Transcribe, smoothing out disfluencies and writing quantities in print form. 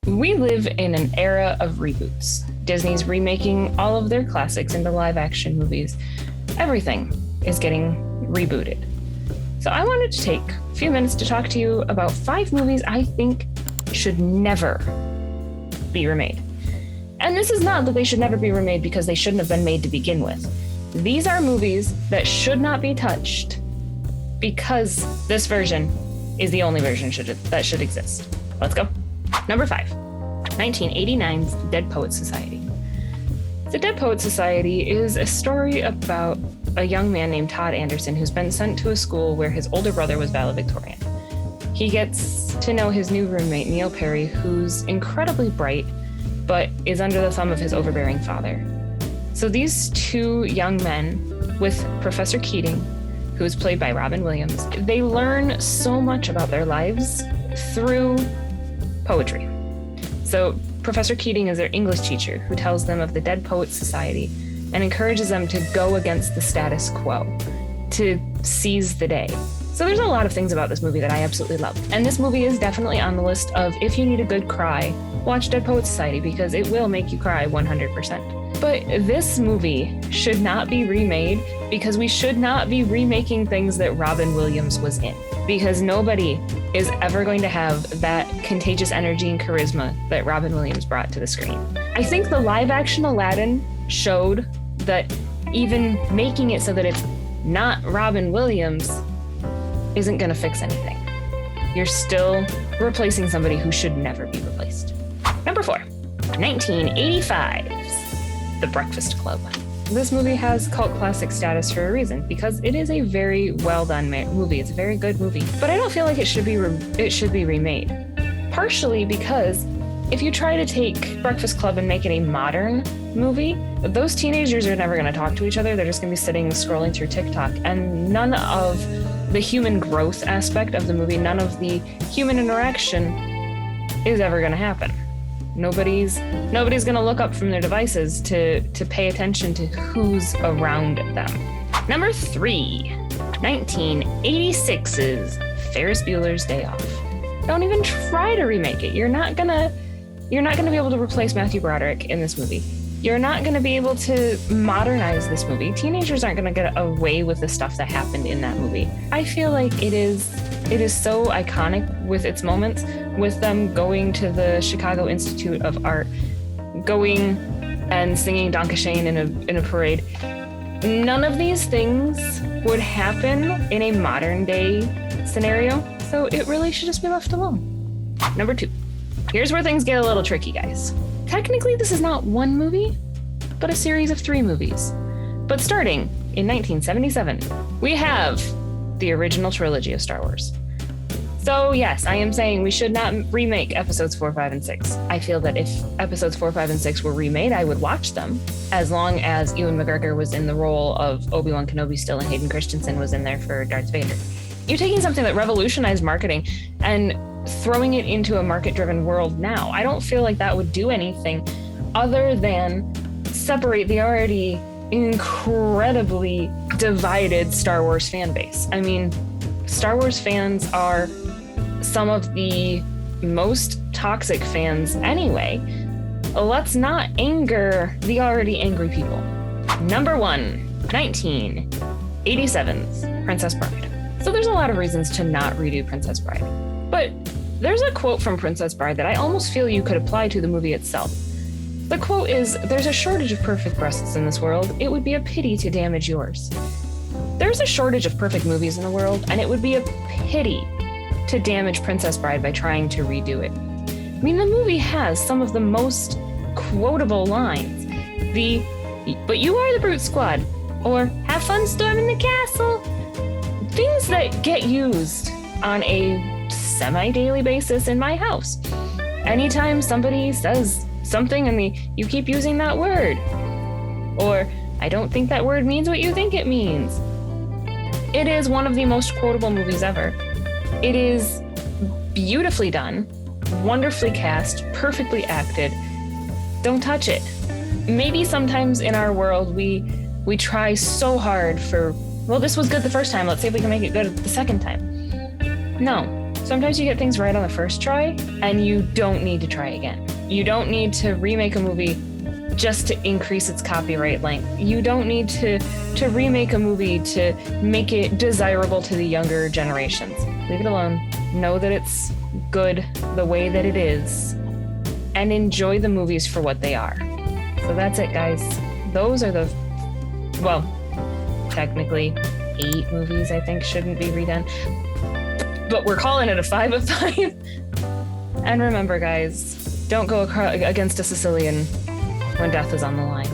We live in an era of reboots. Disney's remaking all of their classics into live action movies. Everything is getting rebooted. So I wanted to take a few minutes to talk to you about 5 movies I think should never be remade. And this is not that they should never be remade because they shouldn't have been made to begin with. These are movies that should not be touched because this version is the only version that should exist. Let's go. Number 5, 1989's Dead Poets Society. The Dead Poets Society is a story about a young man named Todd Anderson who's been sent to a school where his older brother was valedictorian. He gets to know his new roommate, Neil Perry, who's incredibly bright, but is under the thumb of his overbearing father. So these 2 young men, with Professor Keating, who is played by Robin Williams, they learn so much about their lives through poetry. So Professor Keating is their English teacher who tells them of the Dead Poets Society and encourages them to go against the status quo, to seize the day. So there's a lot of things about this movie that I absolutely love. And this movie is definitely on the list of if you need a good cry, watch Dead Poets Society because it will make you cry 100%. But this movie should not be remade because we should not be remaking things that Robin Williams was in. Because nobody is ever going to have that contagious energy and charisma that Robin Williams brought to the screen. I think the live action Aladdin showed that even making it so that it's not Robin Williams isn't going to fix anything. You're still replacing somebody who should never be replaced. Number 4, 1985's The Breakfast Club. This movie has cult classic status for a reason, because it is a very well done movie. It's a very good movie, but I don't feel like it should be remade. Partially because if you try to take Breakfast Club and make it a modern movie, those teenagers are never going to talk to each other. They're just going to be sitting scrolling through TikTok, and none of the human growth aspect of the movie, none of the human interaction is ever going to happen. Nobody's going to look up from their devices to pay attention to who's around them. Number 3, 1986's Ferris Bueller's Day Off. Don't even try to remake it. You're not gonna be able to replace Matthew Broderick in this movie. You're not going to be able to modernize this movie. Teenagers aren't going to get away with the stuff that happened in that movie. I feel like it is so iconic with its moments, with them going to the Chicago Institute of Art, going and singing Dankeschön in a parade. None of these things would happen in a modern day scenario, so it really should just be left alone. Number 2. Here's where things get a little tricky, guys. Technically, this is not one movie, but a series of 3 movies. But starting in 1977, we have the original trilogy of Star Wars. So yes, I am saying we should not remake episodes 4, 5, and 6. I feel that if episodes 4, 5, and 6 were remade, I would watch them, as long as Ewan McGregor was in the role of Obi-Wan Kenobi still and Hayden Christensen was in there for Darth Vader. You're taking something that revolutionized marketing and throwing it into a market-driven world now. I don't feel like that would do anything other than separate the already incredibly divided Star Wars fan base. I mean, Star Wars fans are some of the most toxic fans anyway. Let's not anger the already angry people. Number 1, 1987's Princess Bride. So there's a lot of reasons to not redo Princess Bride. But there's a quote from Princess Bride that I almost feel you could apply to the movie itself. The quote is, "There's a shortage of perfect breasts in this world. It would be a pity to damage yours." There's a shortage of perfect movies in the world, and it would be a pity to damage Princess Bride by trying to redo it. I mean, the movie has some of the most quotable lines. "But you are the Brute Squad," or "Have fun storming the castle." Things that get used on a semi-daily basis in my house. Anytime somebody says something and you keep using that word, or "I don't think that word means what you think it means." It is one of the most quotable movies ever. It is beautifully done, wonderfully cast, perfectly acted. Don't touch it. Maybe sometimes in our world we try so hard for, well, this was good the first time, let's see if we can make it good the second time. No, Sometimes you get things right on the first try, and you don't need to try again. You don't need to remake a movie just to increase its copyright length. You don't need to remake a movie to make it desirable to the younger generations. Leave it alone. Know that it's good the way that it is, and enjoy the movies for what they are. So that's it, guys. Those are well, technically 8 movies I think shouldn't be redone, but we're calling it a 5 of 5. And remember, guys, don't go against a Sicilian when death is on the line.